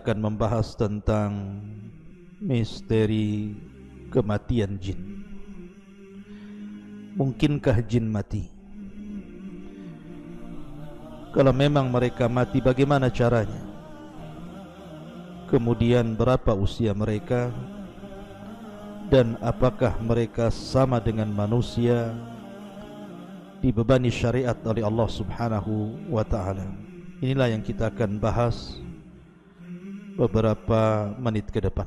akan membahas tentang misteri kematian jin. Mungkinkah jin mati? Kalau memang mereka mati, bagaimana caranya? Kemudian berapa usia mereka? Dan apakah mereka sama dengan manusia, dibebani syariat oleh Allah Subhanahu wa ta'ala? Inilah yang kita akan bahas beberapa menit ke depan.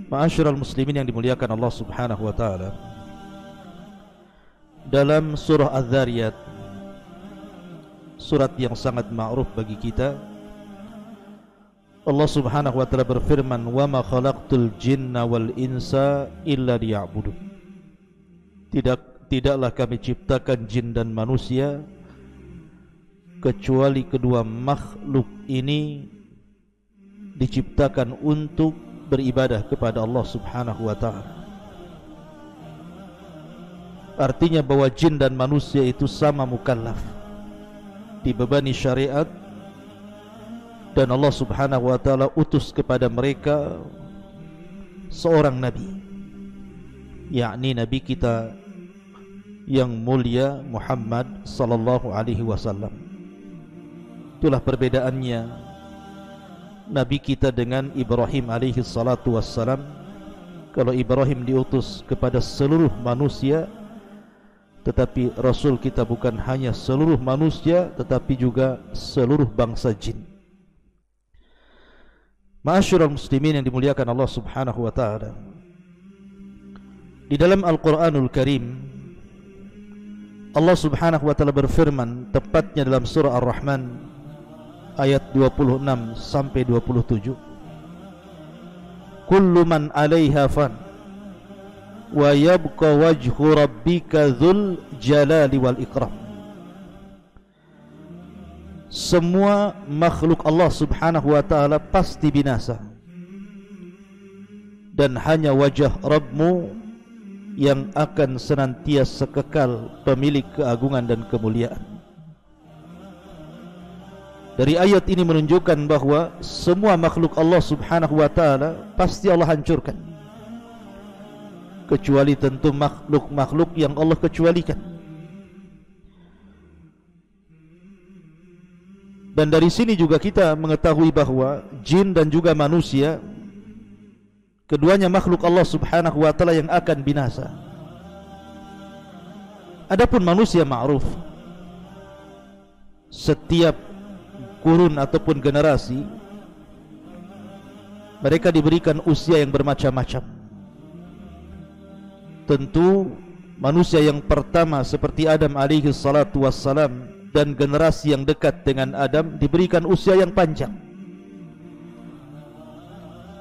Ma'asyiral muslimin yang dimuliakan Allah Subhanahu wa ta'ala, dalam surah Az-Zariyat, surat yang sangat ma'ruf bagi kita, Allah Subhanahu wa ta'ala berfirman, "Wa ma khalaqtul jinna wal insa illa liya'budun." Tidaklah kami ciptakan jin dan manusia kecuali kedua makhluk ini diciptakan untuk beribadah kepada Allah Subhanahu wa ta'ala. Artinya bahwa jin dan manusia itu sama mukallaf, dibebani syariat, dan Allah Subhanahu wa ta'ala utus kepada mereka seorang nabi, yakni nabi kita yang mulia Muhammad sallallahu alaihi wasallam. Itulah perbedaannya nabi kita dengan Ibrahim alaihi salatu wassalam. Kalau Ibrahim diutus kepada seluruh manusia, tetapi Rasul kita bukan hanya seluruh manusia, tetapi juga seluruh bangsa jin. Ma'asyiral muslimin yang dimuliakan Allah Subhanahu wa ta'ala, di dalam Al-Quranul Karim Allah Subhanahu wa ta'ala berfirman, tepatnya dalam surah Ar-Rahman ayat 26 sampai 27, "Kullu man 'alaiha fan wa yabqa wajhu rabbika dzul jalali wal ikram." Semua makhluk Allah Subhanahu wa ta'ala pasti binasa, dan hanya wajah Rabbmu yang akan senantiasa kekal, pemilik keagungan dan kemuliaan. Dari ayat ini menunjukkan bahwa semua makhluk Allah Subhanahu wa ta'ala pasti Allah hancurkan, kecuali tentu makhluk-makhluk yang Allah kecualikan. Dan dari sini juga kita mengetahui bahwa jin dan juga manusia, keduanya makhluk Allah Subhanahu wa ta'ala yang akan binasa. Adapun manusia ma'ruf, setiap kurun ataupun generasi mereka diberikan usia yang bermacam-macam. Tentu manusia yang pertama seperti Adam alaihi salatu wassalam dan generasi yang dekat dengan Adam diberikan usia yang panjang.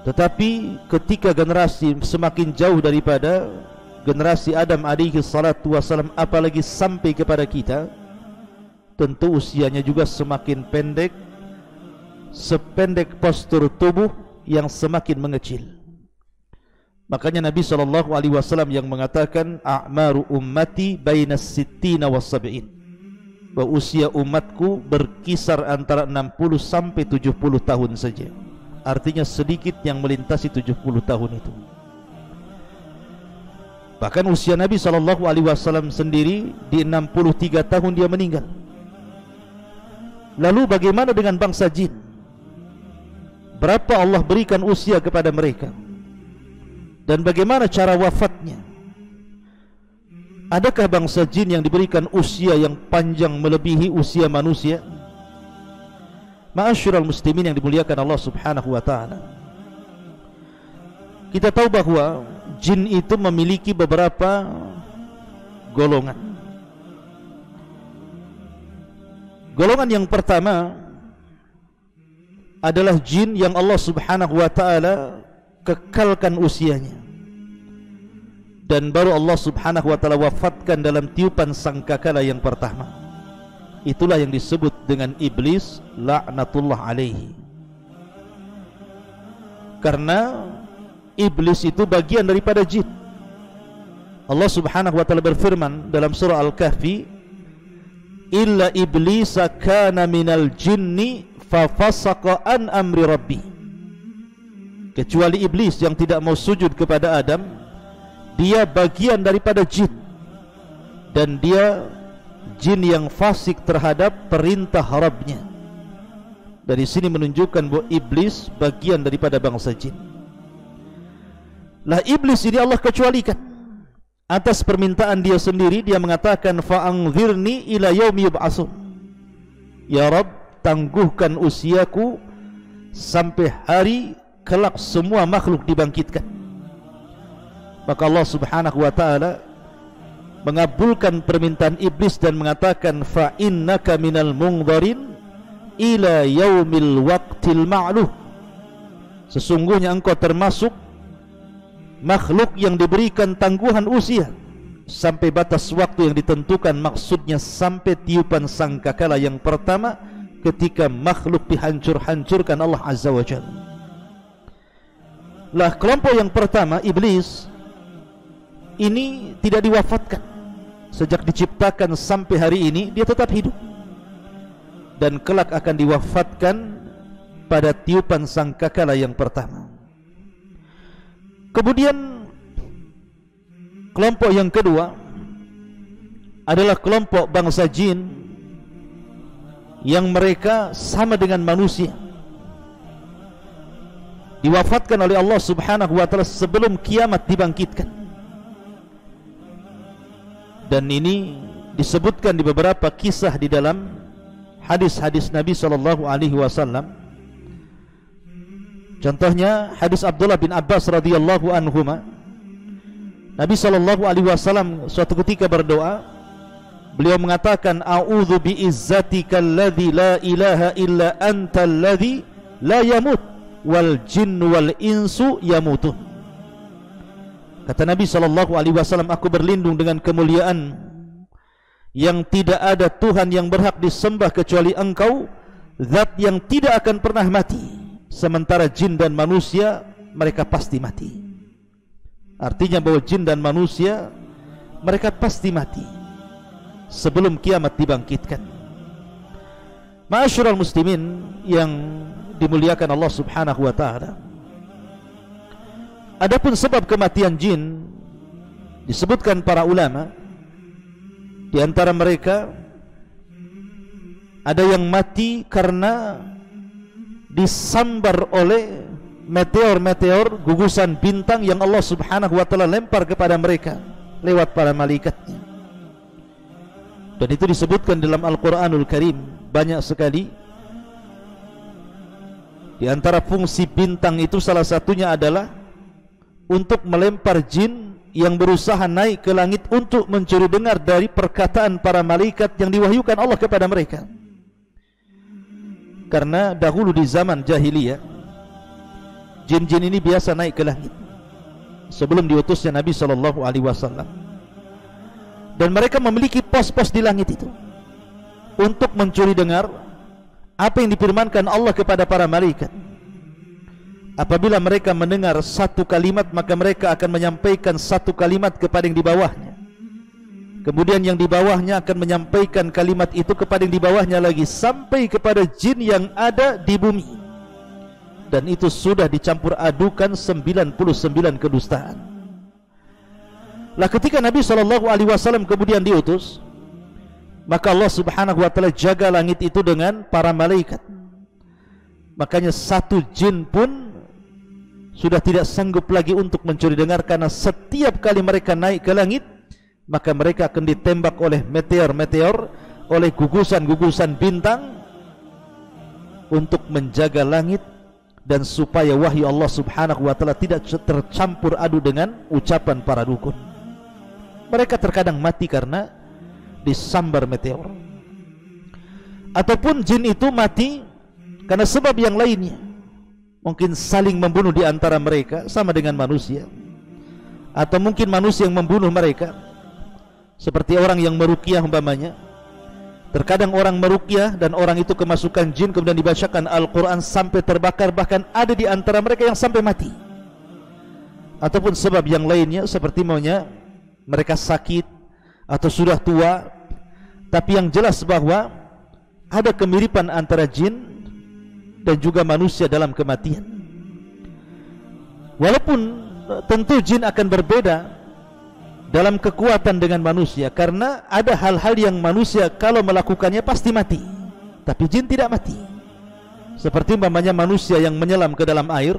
Tetapi ketika generasi semakin jauh daripada generasi Adam alaihi salatu wassalam, apalagi sampai kepada kita, tentu usianya juga semakin pendek, sependek postur tubuh yang semakin mengecil. Makanya Nabi SAW yang mengatakan, "A'maru ummati bainas sittina was sab'in," bahwa usia umatku berkisar antara 60 sampai 70 tahun saja. Artinya sedikit yang melintasi 70 tahun itu. Bahkan usia Nabi SAW sendiri di 63 tahun dia meninggal. Lalu bagaimana dengan bangsa jin? Berapa Allah berikan usia kepada mereka? Dan bagaimana cara wafatnya? Adakah bangsa jin yang diberikan usia yang panjang melebihi usia manusia? Ma'asyiral muslimin yang dimuliakan Allah Subhanahu wa ta'ala, kita tahu bahwa jin itu memiliki beberapa golongan. Golongan yang pertama adalah jin yang Allah Subhanahu wa ta'ala kekalkan usianya, dan baru Allah Subhanahu wa ta'ala wafatkan dalam tiupan sangkakala yang pertama. Itulah yang disebut dengan iblis laknatullah alaihi. Karena iblis itu bagian daripada jin. Allah Subhanahu wa ta'ala berfirman dalam surah Al-Kahfi, "Illa iblisa kana minal jinni fa fasaqa an amri rabbi, kecuali iblis yang tidak mau sujud kepada Adam, dia bagian daripada jin, dan dia jin yang fasik terhadap perintah Rabbnya. Dari sini menunjukkan bahwa iblis bagian daripada bangsa jin. Lah iblis ini Allah kecualikan atas permintaan dia sendiri. Dia mengatakan fa'anzirni ila yaumi yub'atsun, ya Rabb, tangguhkan usiaku sampai hari kelak semua makhluk dibangkitkan. Maka Allah Subhanahu wa ta'ala mengabulkan permintaan iblis dan mengatakan fa innaka minal munzirin ila yaumil waqtil ma'luh, sesungguhnya engkau termasuk makhluk yang diberikan tangguhan usia sampai batas waktu yang ditentukan, maksudnya sampai tiupan sangkakala yang pertama ketika makhluk dihancur-hancurkan Allah Azza wa Jalla. Lah kelompok yang pertama, iblis, ini tidak diwafatkan. Sejak diciptakan sampai hari ini dia tetap hidup, dan kelak akan diwafatkan pada tiupan sangkakala yang pertama. Kemudian kelompok yang kedua adalah kelompok bangsa jin yang mereka sama dengan manusia, diwafatkan oleh Allah Subhanahu wa ta'ala sebelum kiamat dibangkitkan. Dan ini disebutkan di beberapa kisah di dalam hadis-hadis Nabi sallallahu alaihi wasallam. Contohnya hadis Abdullah bin Abbas radhiyallahu anhuma. Nabi sallallahu alaihi wasallam suatu ketika berdoa, beliau mengatakan a'udzu bi'izzatikal ladzi la ilaha illa antal ladzi la yamut wal jinnu wal insu yamutun. Kata Nabi sallallahu alaihi wasallam, aku berlindung dengan kemuliaan yang tidak ada Tuhan yang berhak disembah kecuali Engkau, zat yang tidak akan pernah mati, sementara jin dan manusia mereka pasti mati. Artinya bahwa jin dan manusia mereka pasti mati sebelum kiamat dibangkitkan. Ma'asyiral muslimin yang dimuliakan Allah Subhanahu wa ta'ala, adapun sebab kematian jin disebutkan para ulama. Di antara mereka ada yang mati karena disambar oleh meteor-meteor, gugusan bintang yang Allah Subhanahu wa ta'ala lempar kepada mereka lewat para malaikatnya. Dan itu disebutkan dalam Al-Quranul Karim banyak sekali. Di antara fungsi bintang itu salah satunya adalah untuk melempar jin yang berusaha naik ke langit untuk mencuri dengar dari perkataan para malaikat yang diwahyukan Allah kepada mereka. Karena dahulu di zaman jahiliyah, jin-jin ini biasa naik ke langit sebelum diutusnya Nabi SAW, dan mereka memiliki pos-pos di langit itu untuk mencuri dengar apa yang difirmankan Allah kepada para malaikat. Apabila mereka mendengar satu kalimat, maka mereka akan menyampaikan satu kalimat kepada yang di bawahnya. Kemudian yang di bawahnya akan menyampaikan kalimat itu kepada yang di bawahnya lagi, sampai kepada jin yang ada di bumi. Dan itu sudah dicampur adukan 99 kedustaan. Lah ketika Nabi SAW kemudian diutus, maka Allah Subhanahu wa ta'ala jaga langit itu dengan para malaikat. Makanya satu jin pun sudah tidak sanggup lagi untuk mencuri dengar, karena setiap kali mereka naik ke langit, maka mereka akan ditembak oleh meteor-meteor, oleh gugusan-gugusan bintang, untuk menjaga langit dan supaya wahyu Allah Subhanahu wa ta'ala tidak tercampur adu dengan ucapan para dukun. Mereka terkadang mati karena disambar meteor, ataupun jin itu mati karena sebab yang lainnya. Mungkin saling membunuh di antara mereka sama dengan manusia, atau mungkin manusia yang membunuh mereka, seperti orang yang meruqyah umpamanya. Terkadang orang meruqyah dan orang itu kemasukan jin, kemudian dibacakan Al-Quran sampai terbakar, bahkan ada di antara mereka yang sampai mati. Ataupun sebab yang lainnya, seperti maunya mereka sakit atau sudah tua. Tapi yang jelas bahwa ada kemiripan antara jin dan juga manusia dalam kematian. Walaupun tentu jin akan berbeda dalam kekuatan dengan manusia, karena ada hal-hal yang manusia kalau melakukannya pasti mati, tapi jin tidak mati. Seperti umpamanya manusia yang menyelam ke dalam air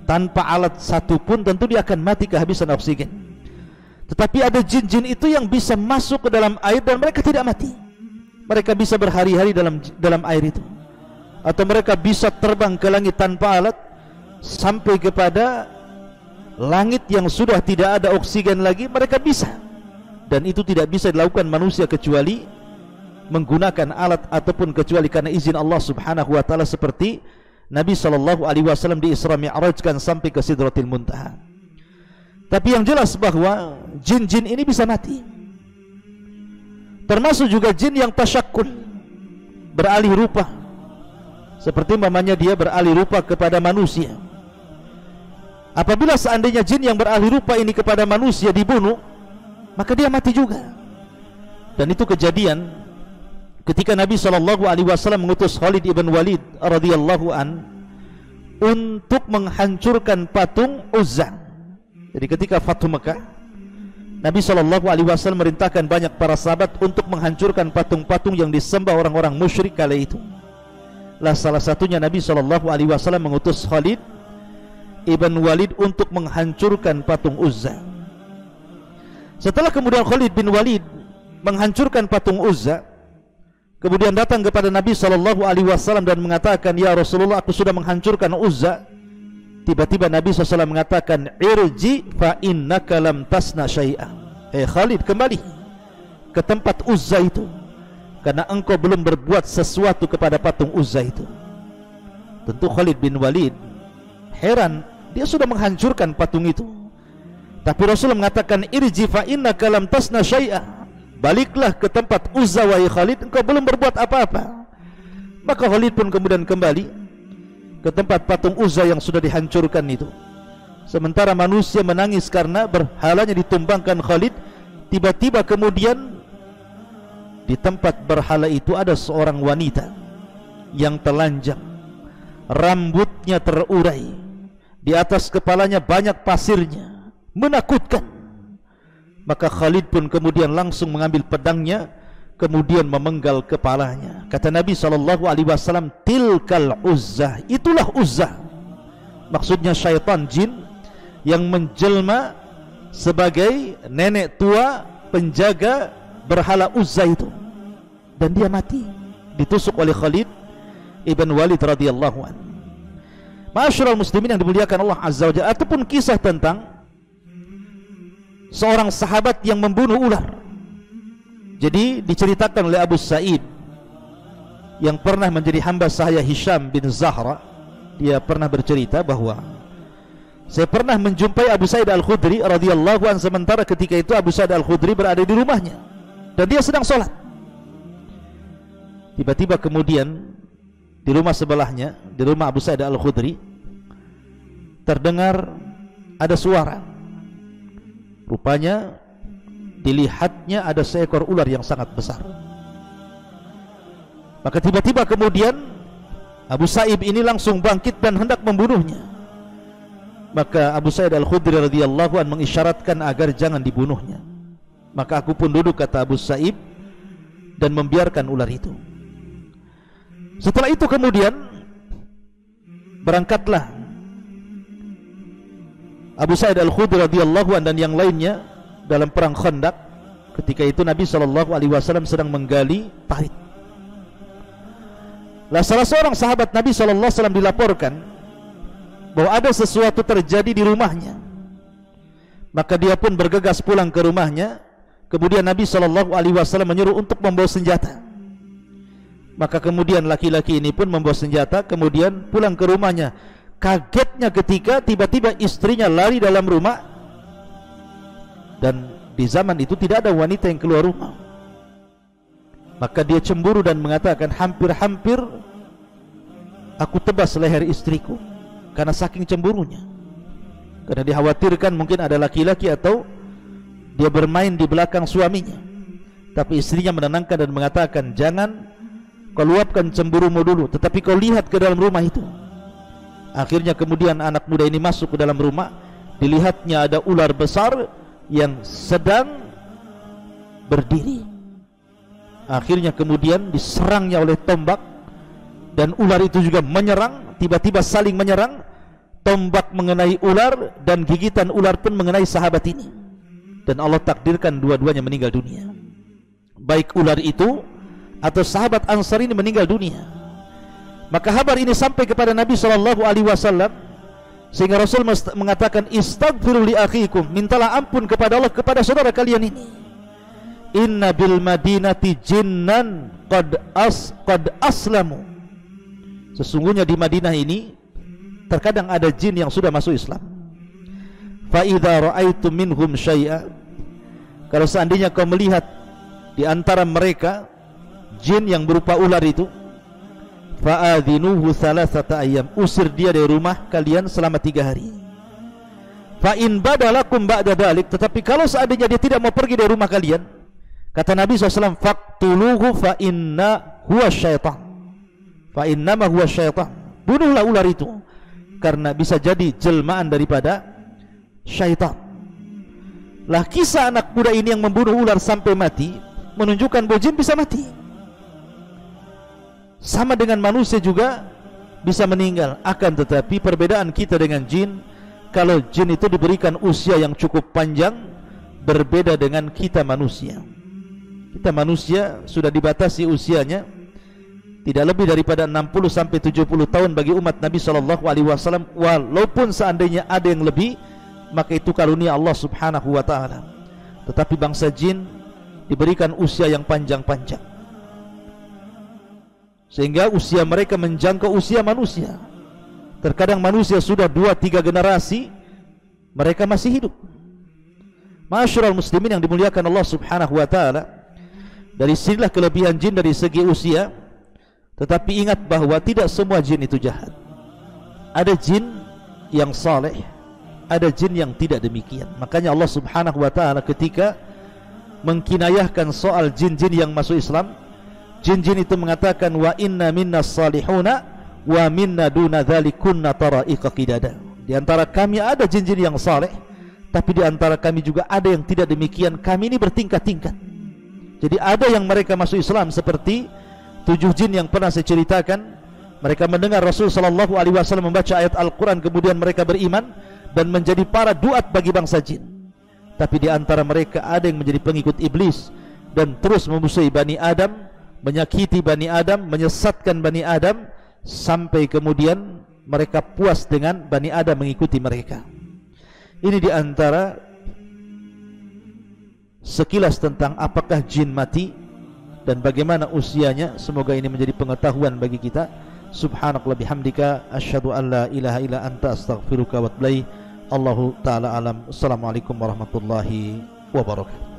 tanpa alat satu pun, tentu dia akan mati kehabisan oksigen. Tetapi ada jin-jin itu yang bisa masuk ke dalam air dan mereka tidak mati. Mereka bisa berhari-hari dalam air itu, atau mereka bisa terbang ke langit tanpa alat sampai kepada langit yang sudah tidak ada oksigen lagi. Mereka bisa, dan itu tidak bisa dilakukan manusia kecuali menggunakan alat ataupun kecuali karena izin Allah Subhanahu wa taala, seperti Nabi SAW di Isra Mi'rajkan sampai ke Sidratil Muntaha. Tapi yang jelas bahwa jin-jin ini bisa mati, termasuk juga jin yang tasyakkul, beralih rupa, seperti umpamanya dia beralih rupa kepada manusia. Apabila seandainya jin yang beralih rupa ini kepada manusia dibunuh, maka dia mati juga. Dan itu kejadian ketika Nabi SAW mengutus Khalid ibn Walid radhiyallahu an untuk menghancurkan patung Uzza. Jadi ketika Fathu Mekah, Nabi SAW merintahkan banyak para sahabat untuk menghancurkan patung-patung yang disembah orang-orang musyrik kala itu. Lah salah satunya Nabi SAW mengutus Khalid ibn Walid untuk menghancurkan patung Uzza. Setelah kemudian Khalid bin Walid menghancurkan patung Uzza, kemudian datang kepada Nabi SAW dan mengatakan, "Ya Rasulullah, aku sudah menghancurkan Uzza." Tiba-tiba Nabi SAW mengatakan, "Irji fa innaka lam tasna syai'a." Khalid, kembali ke tempat Uzza itu, karena engkau belum berbuat sesuatu kepada patung Uzza itu. Tentu Khalid bin Walid heran, dia sudah menghancurkan patung itu, tapi Rasulullah mengatakan, "Irji fa innaka lam tasna syai'a." Baliklah ke tempat Uzza wahai Khalid, engkau belum berbuat apa-apa. Maka Khalid pun kemudian kembali ke tempat patung Uzza yang sudah dihancurkan itu. Sementara manusia menangis karena berhalanya ditumbangkan Khalid. Tiba-tiba kemudian di tempat berhala itu ada seorang wanita yang telanjang, rambutnya terurai, di atas kepalanya banyak pasirnya, menakutkan. Maka Khalid pun kemudian langsung mengambil pedangnya, kemudian memenggal kepalanya. Kata Nabi SAW, "Tilkal Uzzah." Itulah Uzzah. Maksudnya syaitan jin yang menjelma sebagai nenek tua penjaga berhala Uzza itu. Dan dia mati, ditusuk oleh Khalid ibn Walid radhiyallahu anhu. Ma'asyiral muslimin yang dimuliakan Allah Azza wa Jalla, ataupun kisah tentang seorang sahabat yang membunuh ular. Jadi diceritakan oleh Abu Sa'id yang pernah menjadi hamba sahaya Hisham bin Zahra. Dia pernah bercerita bahwa saya pernah menjumpai Abu Sa'id Al-Khudri radhiyallahu anhu, sementara ketika itu Abu Sa'id Al-Khudri berada di rumahnya dan dia sedang sholat. Tiba-tiba kemudian di rumah sebelahnya, di rumah Abu Sa'id Al-Khudri, terdengar ada suara. Rupanya dilihatnya ada seekor ular yang sangat besar. Maka tiba-tiba kemudian Abu Sa'ib ini langsung bangkit dan hendak membunuhnya. Maka Abu Sa'id Al-Khudri radhiyallahu anhu mengisyaratkan agar jangan dibunuhnya. Maka aku pun duduk, kata Abu Sa'ib, dan membiarkan ular itu. Setelah itu kemudian berangkatlah Abu Sa'id Al-Khudri radhiyallahu anhu dan yang lainnya dalam perang Khandaq. Ketika itu Nabi SAW sedang menggali parit. Lah salah seorang sahabat Nabi SAW dilaporkan bahwa ada sesuatu terjadi di rumahnya. Maka dia pun bergegas pulang ke rumahnya. Kemudian Nabi SAW menyuruh untuk membawa senjata. Maka kemudian laki-laki ini pun membawa senjata, kemudian pulang ke rumahnya. Kagetnya ketika tiba-tiba istrinya lari dalam rumah, dan di zaman itu tidak ada wanita yang keluar rumah. Maka dia cemburu dan mengatakan, hampir-hampir aku tebas leher istriku, karena saking cemburunya. Karena dikhawatirkan mungkin ada laki-laki atau dia bermain di belakang suaminya. Tapi istrinya menenangkan dan mengatakan, jangan kau luapkan cemburumu dulu, tetapi kau lihat ke dalam rumah itu. Akhirnya kemudian anak muda ini masuk ke dalam rumah, dilihatnya ada ular besar yang sedang berdiri. Akhirnya kemudian diserangnya oleh tombak, dan ular itu juga menyerang, tiba-tiba saling menyerang. Tombak mengenai ular dan gigitan ular pun mengenai sahabat ini, dan Allah takdirkan dua-duanya meninggal dunia. Baik ular itu atau sahabat Ansar ini meninggal dunia. Maka kabar ini sampai kepada Nabi SAW, sehingga Rasul mengatakan, istaghfiru li akhikum, mintalah ampun kepada Allah kepada saudara kalian ini. Inna bil madinati jinnan qad aslamu. Sesungguhnya di Madinah ini terkadang ada jin yang sudah masuk Islam. Fa idza ra'aitum minhum syai'a, kalau seandainya kau melihat di antara mereka jin yang berupa ular itu, fa'adhinuhu thalathata ayyam, usir dia dari rumah kalian selama 3 hari. Fa in badalakum ba'da dalik, tetapi kalau seandainya dia tidak mau pergi dari rumah kalian, kata Nabi SAW, faqtuluhu fa inna huwa syaitan, fa innama huwa syaitan, bunuhlah ular itu, karena bisa jadi jelmaan daripada syaitan. Lah kisah anak muda ini yang membunuh ular sampai mati menunjukkan bahwa jin bisa mati. Sama dengan manusia juga bisa meninggal. Akan tetapi perbedaan kita dengan jin, kalau jin itu diberikan usia yang cukup panjang, berbeda dengan kita manusia. Kita manusia sudah dibatasi usianya tidak lebih daripada 60 sampai 70 tahun bagi umat Nabi SAW. Walaupun seandainya ada yang lebih, maka itu karunia Allah Subhanahu wa ta'ala. Tetapi bangsa jin diberikan usia yang panjang-panjang, sehingga usia mereka menjangkau usia manusia. Terkadang manusia sudah 2-3 generasi mereka masih hidup. Ma'asyiral muslimin yang dimuliakan Allah Subhanahu wa ta'ala, dari sinilah kelebihan jin dari segi usia. Tetapi ingat bahwa tidak semua jin itu jahat. Ada jin yang saleh, ada jin yang tidak demikian. Makanya Allah Subhanahu wa ta'ala ketika mengkinayahkan soal jin-jin yang masuk Islam, jin-jin itu mengatakan, wa inna minna salihuna wa minna duna dhalikunna tara'iqa qidada. Di antara kami ada jin-jin yang saleh, tapi di antara kami juga ada yang tidak demikian. Kami ini bertingkat-tingkat. Jadi ada yang mereka masuk Islam seperti 7 jin yang pernah saya ceritakan. Mereka mendengar Rasul SAW membaca ayat Al-Quran, kemudian mereka beriman dan menjadi para duat bagi bangsa jin. Tapi di antara mereka ada yang menjadi pengikut iblis dan terus memusuhi Bani Adam, menyakiti Bani Adam, menyesatkan Bani Adam, sampai kemudian mereka puas dengan Bani Adam mengikuti mereka. Ini di antara sekilas tentang apakah jin mati dan bagaimana usianya. Semoga ini menjadi pengetahuan bagi kita. Subhanakallah bihamdika, asyhadu an la ilaha illa anta, astaghfiruka wa atubu ilaik. Allahu ta'ala alam. Assalamualaikum warahmatullahi wabarakatuh.